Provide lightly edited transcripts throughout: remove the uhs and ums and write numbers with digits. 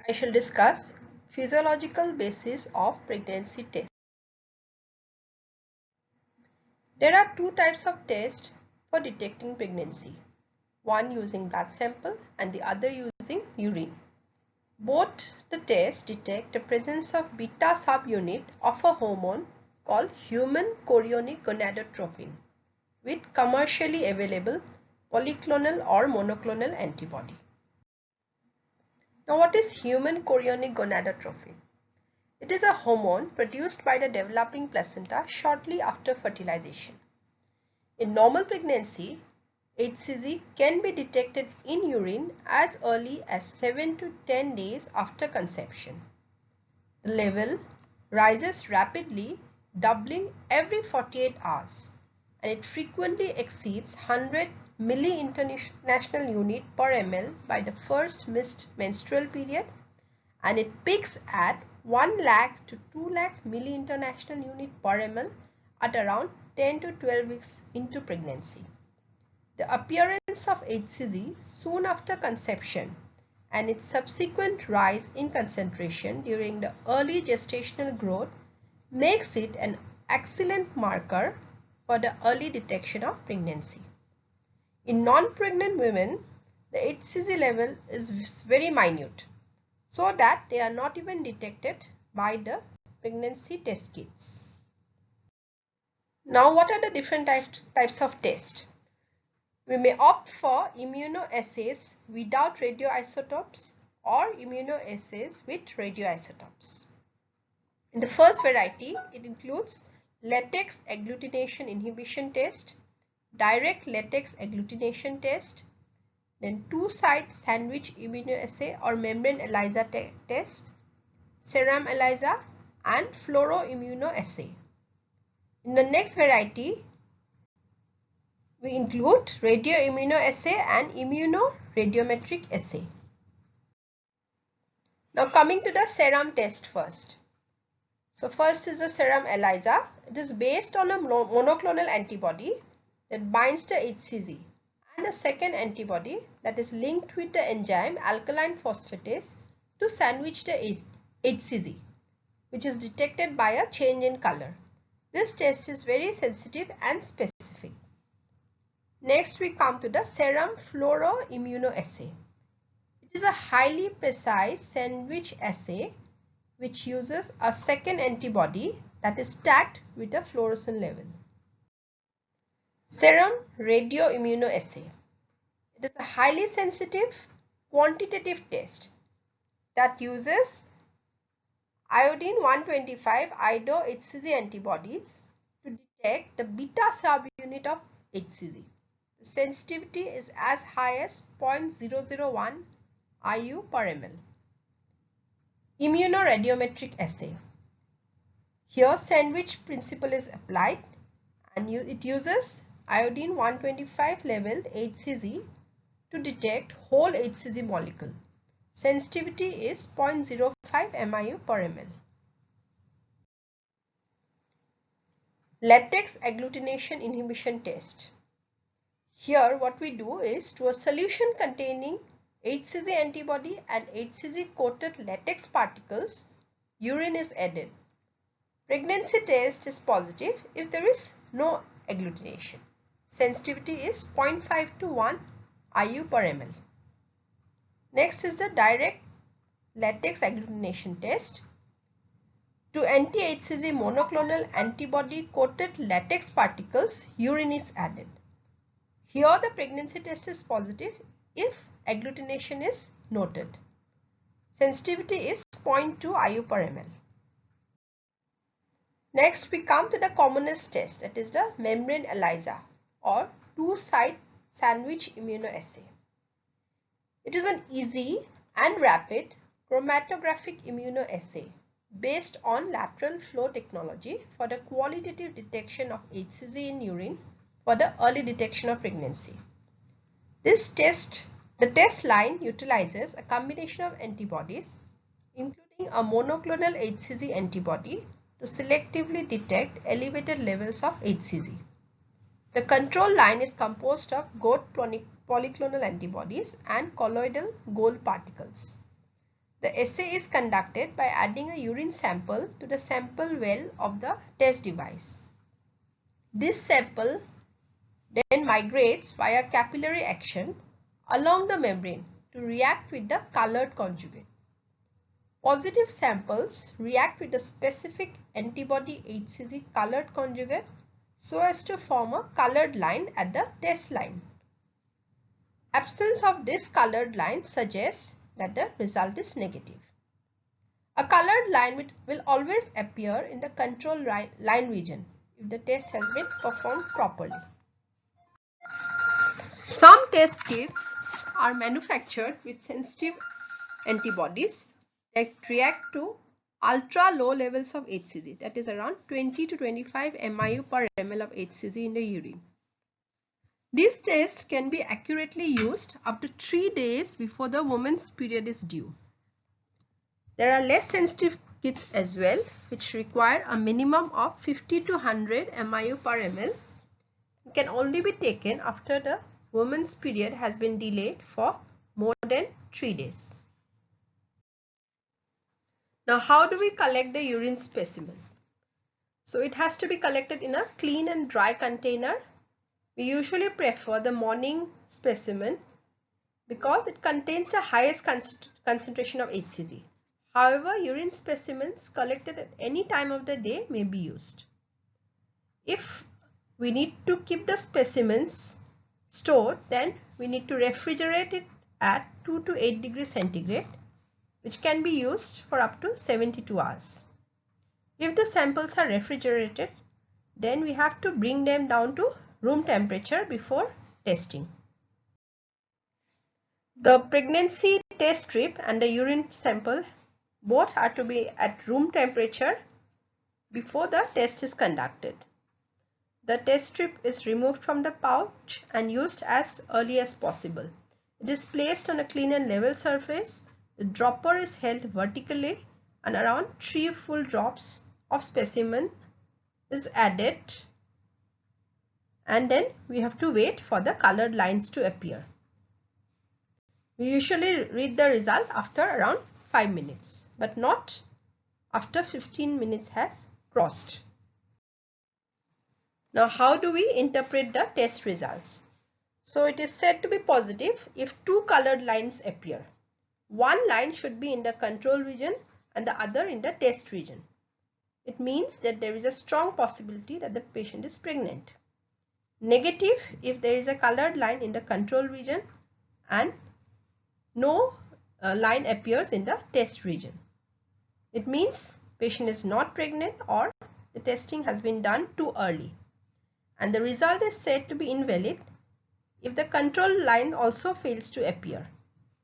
I shall discuss physiological basis of pregnancy test. There are two types of tests for detecting pregnancy, one using blood sample and the other using urine. Both the tests detect the presence of beta subunit of a hormone called human chorionic gonadotropin with commercially available polyclonal or monoclonal antibody. Now, what is human chorionic gonadotropin? It is a hormone produced by the developing placenta shortly after fertilization. In normal pregnancy, HCG can be detected in urine as early as 7 to 10 days after conception. The level rises rapidly, doubling every 48 hours, and it frequently exceeds 100 milli-international unit per ml by the first missed menstrual period, and it peaks at 1 lakh to 2 lakh milli-international unit per ml at around 10 to 12 weeks into pregnancy. The appearance of HCG soon after conception and its subsequent rise in concentration during the early gestational growth makes it an excellent marker for the early detection of pregnancy. In non-pregnant women, the HCG level is very minute, so that they are not even detected by the pregnancy test kits. Now, what are the different types of tests? We may opt for immunoassays without radioisotopes or immunoassays with radioisotopes. In the first variety, it includes latex agglutination inhibition test, direct latex agglutination test, then two-site sandwich immunoassay or membrane ELISA test, serum ELISA, and fluoroimmunoassay. In the next variety, we include radioimmunoassay and immunoradiometric assay. Now coming to the serum test first. So first is the serum ELISA. It is based on a monoclonal antibody that binds to HCG and a second antibody that is linked with the enzyme alkaline phosphatase to sandwich the HCG, which is detected by a change in color. This test is very sensitive and specific. Next, we come to the serum fluoroimmunoassay. It is a highly precise sandwich assay which uses a second antibody that is tagged with a fluorescent level. Serum radioimmunoassay. It is a highly sensitive quantitative test that uses iodine 125 IDO-HCG antibodies to detect the beta subunit of HCG. The sensitivity is as high as 0.001 IU per ml. Immunoradiometric assay. Here sandwich principle is applied and it uses iodine 125 level HCG to detect whole HCG molecule. Sensitivity is 0.05 MIU per ml. Latex agglutination inhibition test. Here what we do is, to a solution containing HCG antibody and HCG coated latex particles, urine is added. Pregnancy test is positive if there is no agglutination. Sensitivity is 0.5 to 1 IU per ml. Next is the direct latex agglutination test. To anti-HCG monoclonal antibody coated latex particles, urine is added. Here the pregnancy test is positive if agglutination is noted. Sensitivity is 0.2 IU per ml. Next we come to the commonest test, that is the membrane ELISA or two-site sandwich immunoassay. It is an easy and rapid chromatographic immunoassay based on lateral flow technology for the qualitative detection of HCG in urine for the early detection of pregnancy. The test line utilizes a combination of antibodies, including a monoclonal HCG antibody, to selectively detect elevated levels of HCG. The control line is composed of gold polyclonal antibodies and colloidal gold particles. The assay is conducted by adding a urine sample to the sample well of the test device. This sample then migrates via capillary action along the membrane to react with the colored conjugate. Positive samples react with the specific antibody HCG colored conjugate so as to form a colored line at the test line. Absence of this colored line suggests that the result is negative. A colored line will always appear in the control line region if the test has been performed properly. Some test kits are manufactured with sensitive antibodies that react to ultra low levels of HCG, that is around 20 to 25 MIU per ml of HCG in the urine. These tests can be accurately used up to 3 days before the woman's period is due. There are less sensitive kits as well, which require a minimum of 50 to 100 MIU per ml and can only be taken after the woman's period has been delayed for more than 3 days. Now, how do we collect the urine specimen? So it has to be collected in a clean and dry container. We usually prefer the morning specimen because it contains the highest concentration of HCG. However, urine specimens collected at any time of the day may be used. If we need to keep the specimens stored, then we need to refrigerate it at 2 to 8 degrees centigrade, which can be used for up to 72 hours. If the samples are refrigerated, then we have to bring them down to room temperature before testing. The pregnancy test strip and the urine sample both are to be at room temperature before the test is conducted. The test strip is removed from the pouch and used as early as possible. It is placed on a clean and level surface. The dropper is held vertically and around 3 full drops of specimen is added, and then we have to wait for the colored lines to appear. We usually read the result after around 5 minutes, but not after 15 minutes has crossed. Now, how do we interpret the test results? So it is said to be positive if 2 colored lines appear. One line should be in the control region and the other in the test region. It means that there is a strong possibility that the patient is pregnant. Negative if there is a colored line in the control region and no line appears in the test region. It means patient is not pregnant or the testing has been done too early. And the result is said to be invalid if the control line also fails to appear.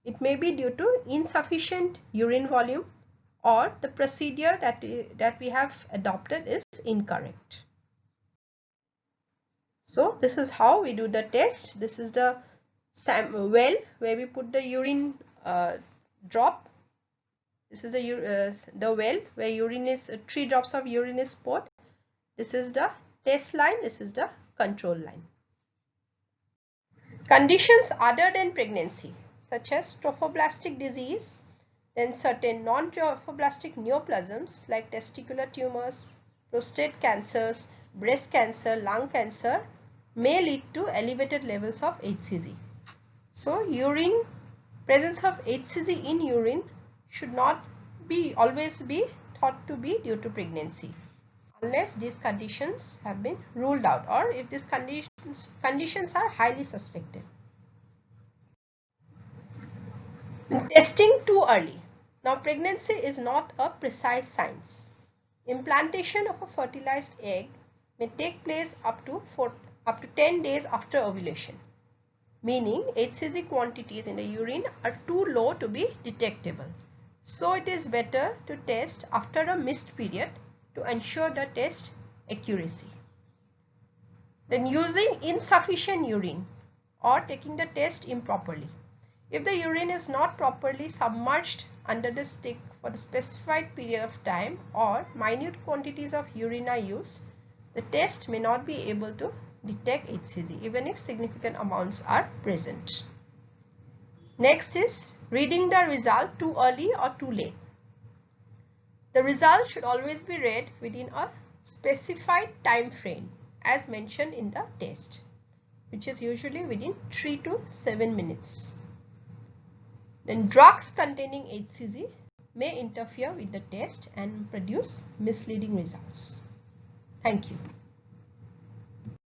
It may be due to insufficient urine volume or the procedure that we have adopted is incorrect. So this is how we do the test. This is the well where we put the urine drop. This is the well where urine is 3 drops of urine is poured. This is the test line. This is the control line. Conditions other than pregnancy, such as trophoblastic disease, then certain non-trophoblastic neoplasms like testicular tumors, prostate cancers, breast cancer, lung cancer may lead to elevated levels of HCG. So presence of HCG in urine should not always be thought to be due to pregnancy unless these conditions have been ruled out or if these conditions are highly suspected. Testing too early. Now, pregnancy is not a precise science. Implantation of a fertilized egg may take place up to 10 days after ovulation, meaning HCG quantities in the urine are too low to be detectable. So, it is better to test after a missed period to ensure the test accuracy. Then using insufficient urine or taking the test improperly. If the urine is not properly submerged under the stick for the specified period of time or minute quantities of urine are used, the test may not be able to detect HCG even if significant amounts are present. Next is Reading the result too early or too late. The result should always be read within a specified time frame as mentioned in the test, which is usually within 3 to 7 minutes. Then drugs containing HCG may interfere with the test and produce misleading results. Thank you.